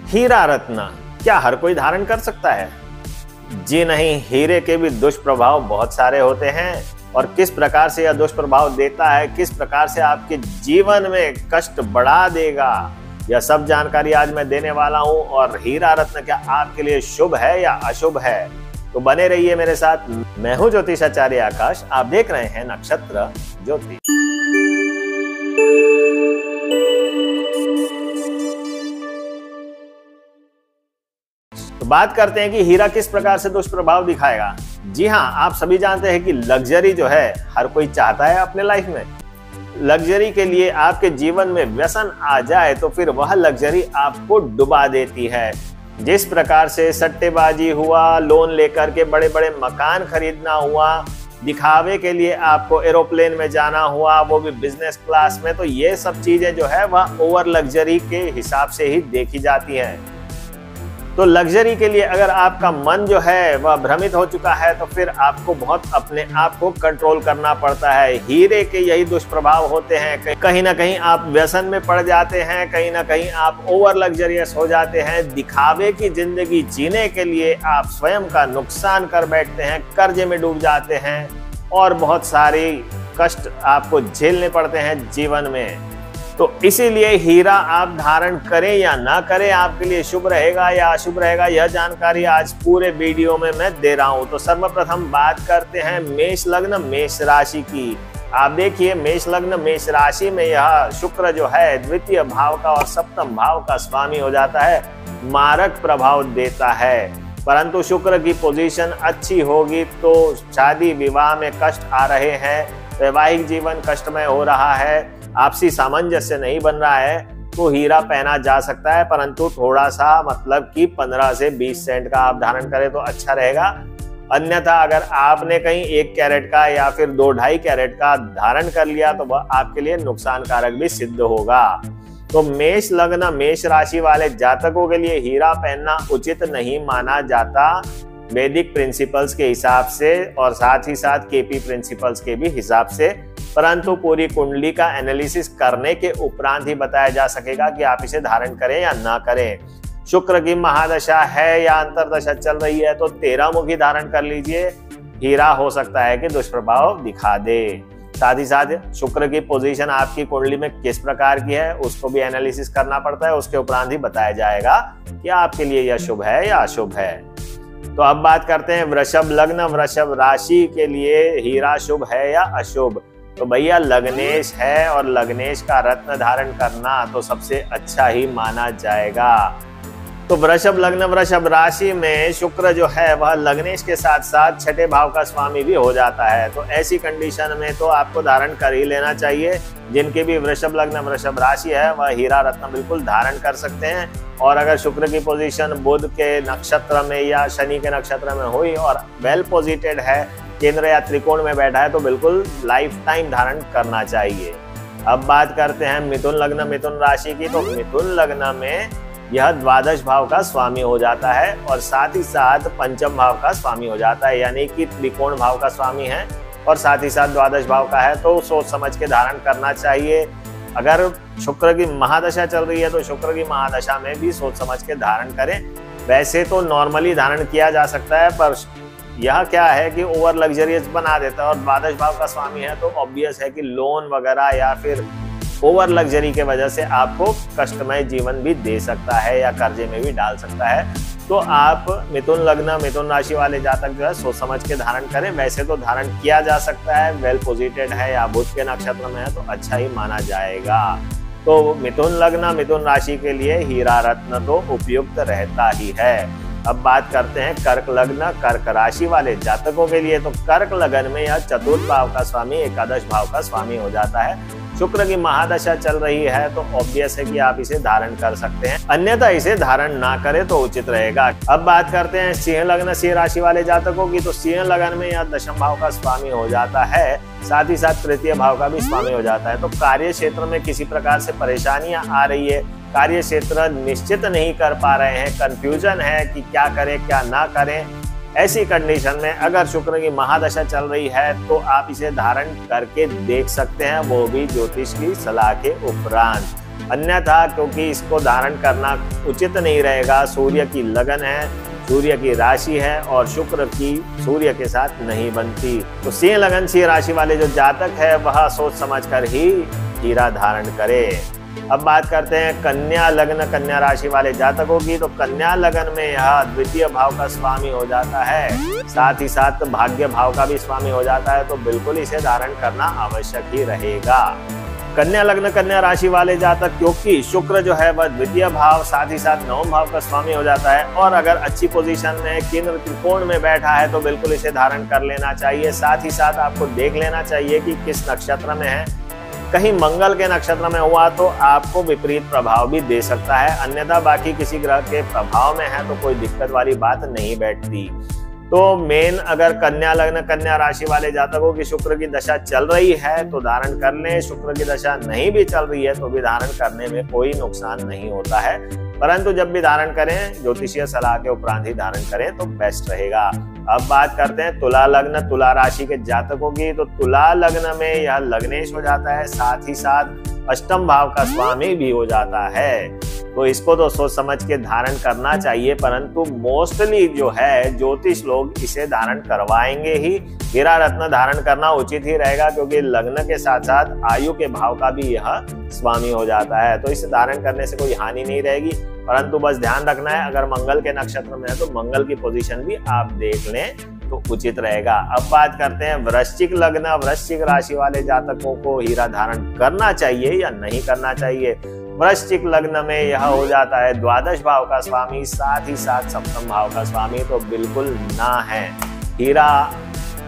हीरा रत्न क्या हर कोई धारण कर सकता है? जी नहीं, हीरे के भी दुष्प्रभाव बहुत सारे होते हैं और किस प्रकार से यह दुष्प्रभाव देता है, किस प्रकार से आपके जीवन में कष्ट बढ़ा देगा, यह सब जानकारी आज मैं देने वाला हूं। और हीरा रत्न क्या आपके लिए शुभ है या अशुभ है, तो बने रहिए मेरे साथ। मैं हूं ज्योतिषाचार्य आकाश, आप देख रहे हैं नक्षत्र ज्योतिष। तो बात करते हैं कि हीरा किस प्रकार से दुष्प्रभाव दिखाएगा। जी हाँ, आप सभी जानते हैं कि लग्जरी जो है हर कोई चाहता है अपने लाइफ में। लग्जरी के लिए आपके जीवन में व्यसन आ जाए तो फिर वह लग्जरी आपको डुबा देती है। जिस प्रकार से सट्टेबाजी हुआ, लोन लेकर के बड़े बड़े मकान खरीदना हुआ, दिखावे के लिए आपको एरोप्लेन में जाना हुआ, वो भी बिजनेस क्लास में, तो ये सब चीजें जो है वह ओवर लग्जरी के हिसाब से ही देखी जाती हैं। तो लग्जरी के लिए अगर आपका मन जो है वह भ्रमित हो चुका है तो फिर आपको बहुत अपने आप को कंट्रोल करना पड़ता है। हीरे के यही दुष्प्रभाव होते हैं, कहीं ना कहीं आप व्यसन में पड़ जाते हैं, कहीं ना कहीं आप ओवर लग्जरियस हो जाते हैं। दिखावे की जिंदगी जीने के लिए आप स्वयं का नुकसान कर बैठते हैं, कर्जे में डूब जाते हैं और बहुत सारे कष्ट आपको झेलने पड़ते हैं जीवन में। तो इसीलिए हीरा आप धारण करें या ना करें, आपके लिए शुभ रहेगा या अशुभ रहेगा, यह जानकारी आज पूरे वीडियो में मैं दे रहा हूं। तो सर्वप्रथम बात करते हैं मेष लग्न मेष राशि की। आप देखिए, मेष लग्न मेष राशि में यह शुक्र जो है द्वितीय भाव का और सप्तम भाव का स्वामी हो जाता है, मारक प्रभाव देता है। परंतु शुक्र की पोजीशन अच्छी होगी तो शादी विवाह में कष्ट आ रहे हैं, वैवाहिक जीवन कष्टमय हो रहा है, आपसी सामंजस्य नहीं बन रहा है, तो हीरा पहना जा सकता है, परंतु थोड़ा सा मतलब कि 15 से 20 सेंट का आप धारण करें तो अच्छा रहेगा। अन्यथा अगर आपने कहीं 1 कैरेट का या फिर 2-2.5 कैरेट का धारण कर लिया तो वह आपके लिए नुकसानकारक भी सिद्ध होगा। तो मेष लग्न मेष राशि वाले जातकों के लिए हीरा पहनना उचित नहीं माना जाता, वैदिक प्रिंसिपल्स के हिसाब से और साथ ही साथ केपी प्रिंसिपल्स के भी हिसाब से। परंतु पूरी कुंडली का एनालिसिस करने के उपरांत ही बताया जा सकेगा कि आप इसे धारण करें या ना करें। शुक्र की महादशा है या अंतरदशा चल रही है तो 13 मुखी धारण कर लीजिए, हीरा हो सकता है कि दुष्प्रभाव दिखा दे। साथ ही साथ शुक्र की पोजीशन आपकी कुंडली में किस प्रकार की है उसको भी एनालिसिस करना पड़ता है, उसके उपरांत ही बताया जाएगा कि आपके लिए यह शुभ है या अशुभ है। तो अब बात करते हैं वृषभ लग्न वृषभ राशि के लिए हीरा शुभ है या अशुभ। तो भैया लग्नेश है और लग्नेश का रत्न धारण करना तो सबसे अच्छा ही माना जाएगा। तो वृषभ लग्न वृषभ राशि में शुक्र जो है वह लग्नेश के साथ साथ छठे भाव का स्वामी भी हो जाता है। तो ऐसी कंडीशन में तो आपको धारण कर ही लेना चाहिए। जिनके भी वृषभ लग्न वृषभ राशि है वह हीरा रत्न बिल्कुल धारण कर सकते हैं। और अगर शुक्र की पोजीशन बुध के नक्षत्र में या शनि के नक्षत्र में हुई और वेल पोजिटेड है, केंद्र या त्रिकोण में बैठा है, तो बिल्कुल लाइफ टाइम धारण करना चाहिए। अब बात करते हैं मिथुन लग्न मिथुन राशि की। तो मिथुन लग्न में यह द्वादश भाव का स्वामी हो जाता है और साथ ही साथ पंचम भाव का स्वामी हो जाता है, यानी कि त्रिकोण भाव का स्वामी है और साथ ही साथ द्वादश भाव का है। तो सोच समझ के धारण करना चाहिए। अगर शुक्र की महादशा चल रही है तो शुक्र की महादशा में भी सोच समझ के धारण करें। वैसे तो नॉर्मली धारण किया जा सकता है, पर यह क्या है कि ओवर लग्जरियस बना देता है और द्वादश भाव का स्वामी है तो ऑब्वियस है कि लोन वगैरह या फिर ओवर लग्जरी के वजह से आपको कष्टमय जीवन भी दे सकता है या कर्जे में भी डाल सकता है। तो आप मिथुन लग्न मिथुन राशि वाले जातक जो है सोच समझ के धारण करें। वैसे तो धारण किया जा सकता है, वेल पोजिटेड है या बुध के नक्षत्र में है तो अच्छा ही माना जाएगा। तो मिथुन लग्न मिथुन राशि के लिए हीरा रत्न तो उपयुक्त रहता ही है। अब बात करते हैं कर्क लग्न कर्क राशि वाले जातकों के लिए। तो कर्क लग्न में यह चतुर्थ भाव का स्वामी एकादश भाव का स्वामी हो जाता है। शुक्र की महादशा चल रही है तो ऑब्वियस है कि आप इसे धारण कर सकते हैं, अन्यथा इसे धारण ना करें तो उचित रहेगा। अब बात करते हैं सिंह लग्न सिंह राशि वाले जातकों की। तो सिंह लग्न में यह दशम भाव का स्वामी हो जाता है, साथ ही साथ तृतीय भाव का भी स्वामी हो जाता है। तो कार्य क्षेत्र में किसी प्रकार से परेशानियां आ रही है, कार्य क्षेत्र निश्चित नहीं कर पा रहे हैं, कंफ्यूजन है कि क्या करें क्या ना करें, ऐसी कंडीशन में अगर शुक्र की महादशा चल रही है तो आप इसे धारण करके देख सकते हैं, वो भी ज्योतिष की सलाह के उपरांत। अन्यथा क्योंकि इसको धारण करना उचित नहीं रहेगा, सूर्य की लगन है, सूर्य की राशि है और शुक्र की सूर्य के साथ नहीं बनती। तो सिंह लगन सिंह राशि वाले जो जातक है वह सोच समझकर ही हीरा धारण करे। अब बात करते हैं कन्या लग्न कन्या राशि वाले जातकों की। तो कन्या लगन में यह द्वितीय भाव का स्वामी हो जाता है, साथ ही साथ भाग्य भाव का भी स्वामी हो जाता है, तो बिल्कुल इसे धारण करना आवश्यक ही रहेगा। कन्या लग्न कन्या राशि वाले जातक, क्योंकि शुक्र जो है वह द्वितीय भाव साथ ही साथ नवम भाव का स्वामी हो जाता है और अगर अच्छी पोजीशन में केंद्र त्रिकोण में बैठा है तो बिल्कुल इसे धारण कर लेना चाहिए। साथ ही साथ आपको देख लेना चाहिए कि किस नक्षत्र में है। कहीं मंगल के नक्षत्र में हुआ तो आपको विपरीत प्रभाव भी दे सकता है, अन्यथा बाकी किसी ग्रह के प्रभाव में है तो कोई दिक्कत वाली बात नहीं बैठती। तो मेन अगर कन्या लग्न कन्या राशि वाले जातकों की शुक्र की दशा चल रही है तो धारण कर लें, शुक्र की दशा नहीं भी चल रही है तो भी धारण करने में कोई नुकसान नहीं होता है, परंतु जब भी धारण करें ज्योतिषीय सलाह के उपरांत ही धारण करें तो बेस्ट रहेगा। अब बात करते हैं तुला लग्न तुला राशि के जातकों की। तो तुला लग्न में यह लग्नेश हो जाता है, साथ ही साथ अष्टम भाव का स्वामी भी हो जाता है, तो इसको तो सोच समझ के धारण करना चाहिए, परंतु मोस्टली जो है ज्योतिष लोग इसे धारण करवाएंगे ही। हीरा रत्न धारण करना उचित ही रहेगा क्योंकि लग्न के साथ साथ आयु के भाव का भी यह स्वामी हो जाता है, तो इसे धारण करने से कोई हानि नहीं रहेगी, परंतु बस ध्यान रखना है अगर मंगल के नक्षत्र में है तो मंगल की पोजीशन भी आप देख लें तो उचित रहेगा। अब बात करते हैं वृश्चिक लग्न वृश्चिक राशि वाले जातकों को हीरा धारण करना चाहिए या नहीं करना चाहिए। वृश्चिक लग्न में यह हो जाता है द्वादश भाव का स्वामी, साथ ही साथ सप्तम भाव का स्वामी, तो बिल्कुल ना है। हीरा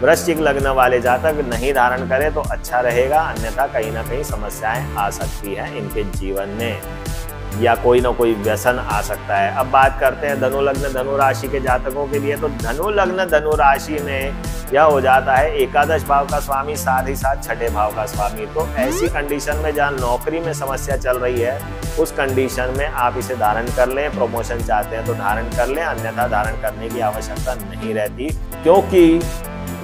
वृश्चिक लग्न वाले जातक नहीं धारण करें तो अच्छा रहेगा, अन्यथा कहीं ना कहीं समस्याएं आ सकती हैं इनके जीवन में या कोई ना कोई व्यसन आ सकता है। अब बात करते हैं धनु लग्न धनु राशि के जातकों के लिए। तो धनु लग्न धनु राशि में यह हो जाता है एकादश भाव का स्वामी, साथ ही साथ छठे भाव का स्वामी। तो ऐसी कंडीशन में जहाँ नौकरी में समस्या चल रही है उस कंडीशन में आप इसे धारण कर लें। प्रमोशन चाहते हैं तो धारण कर लें, अन्यथा धारण करने की आवश्यकता नहीं रहती, क्योंकि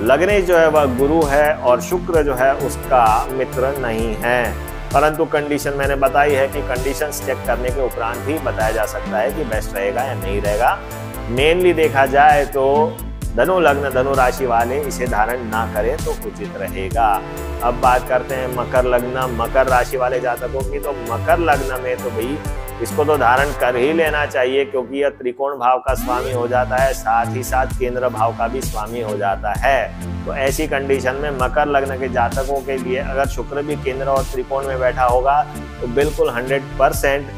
लग्नेश जो है वह गुरु है और शुक्र जो है उसका मित्र नहीं है। परंतु कंडीशन मैंने बताई है कि कंडीशंस चेक करने के उपरांत ही बताया जा सकता है कि बेस्ट रहेगा या नहीं रहेगा। मेनली देखा जाए तो धनु लग्न धनु राशि वाले इसे धारण ना करें तो उचित रहेगा। अब बात करते हैं मकर लग्न मकर राशि वाले जातकों की। तो मकर लग्न में तो भाई इसको तो धारण कर ही लेना चाहिए क्योंकि यह त्रिकोण भाव का स्वामी हो जाता है, साथ ही साथ केंद्र भाव का भी स्वामी हो जाता है। तो ऐसी कंडीशन में मकर लग्न के जातकों के लिए अगर शुक्र भी केंद्र और त्रिकोण में बैठा होगा तो बिल्कुल 100%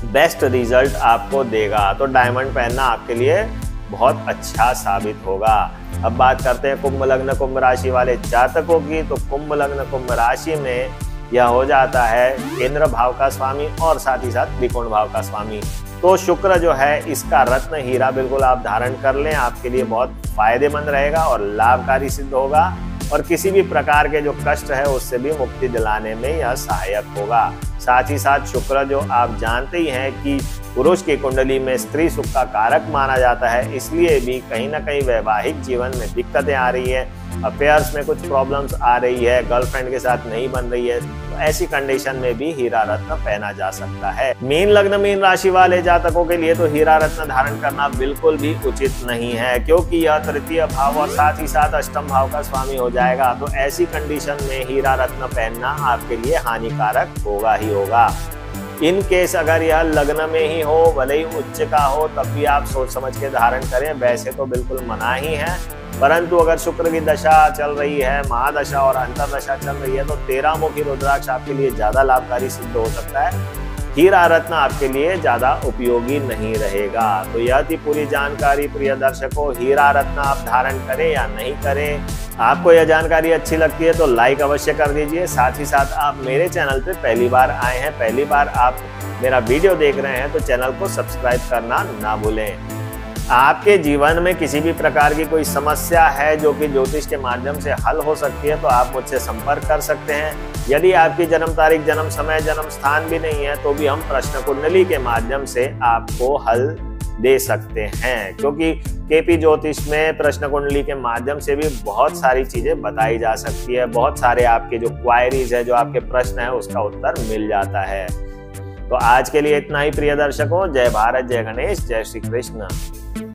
बेस्ट रिजल्ट आपको देगा। तो डायमंड पहनना आपके लिए बहुत अच्छा साबित होगा। अब बात करते हैं कुंभ लग्न कुंभ राशि वाले जातकों की। तो कुंभ लग्न कुंभ राशि में यह हो जाता है केंद्र भाव का स्वामी और साथ ही साथ त्रिकोण भाव का स्वामी। तो शुक्र जो है इसका रत्न हीरा बिल्कुल आप धारण कर लें, आपके लिए बहुत फायदेमंद रहेगा और लाभकारी सिद्ध होगा और किसी भी प्रकार के जो कष्ट है उससे भी मुक्ति दिलाने में यह सहायक होगा। साथ ही साथ शुक्र जो आप जानते ही हैं कि पुरुष की कुंडली में स्त्री सुख का कारक माना जाता है, इसलिए भी कहीं ना कहीं वैवाहिक जीवन में दिक्कतें आ रही है, अफेयर्स में कुछ प्रॉब्लम्स आ रही है, गर्लफ्रेंड के साथ नहीं बन रही है, तो ऐसी कंडीशन में भी हीरा रत्न पहना जा सकता है। मीन लग्न मीन राशि वाले जातकों के लिए तो हीरा रत्न धारण करना बिल्कुल भी उचित नहीं है क्योंकि यह तृतीय भाव और साथ ही साथ अष्टम भाव का स्वामी हो जाएगा। तो ऐसी कंडीशन में हीरा रत्न पहनना आपके लिए हानिकारक होगा ही होगा। इन केस अगर यह लग्न में ही हो, भले ही उच्च का हो, तब भी आप सोच समझ के धारण करें, वैसे तो बिल्कुल मना ही है। परंतु अगर शुक्र की दशा चल रही है, महादशा और अंतरदशा चल रही है तो 13 मुखी रुद्राक्ष आपके लिए ज्यादा लाभकारी सिद्ध हो सकता है। हीरा रत्न आपके लिए ज्यादा उपयोगी नहीं रहेगा। तो यह थी पूरी जानकारी प्रिय दर्शकों। हीरा रत्न आप धारण करें या नहीं करें, आपको यह जानकारी अच्छी लगती है तो लाइक अवश्य कर दीजिए। साथ ही साथ आप मेरे चैनल पे पहली बार आए हैं, पहली बार आप मेरा वीडियो देख रहे हैं तो चैनल को सब्सक्राइब करना ना भूलें। आपके जीवन में किसी भी प्रकार की कोई समस्या है जो कि ज्योतिष के माध्यम से हल हो सकती है तो आप मुझसे संपर्क कर सकते हैं। यदि आपकी जन्म तारीख जन्म समय जन्म स्थान भी नहीं है तो भी हम प्रश्न कुंडली के माध्यम से आपको हल दे सकते हैं, क्योंकि केपी ज्योतिष में प्रश्न कुंडली के माध्यम से भी बहुत सारी चीजें बताई जा सकती है, बहुत सारे आपके जो क्वायरीज है, जो आपके प्रश्न है, उसका उत्तर मिल जाता है। तो आज के लिए इतना ही प्रिय दर्शकों। जय भारत, जय गणेश, जय श्री कृष्ण।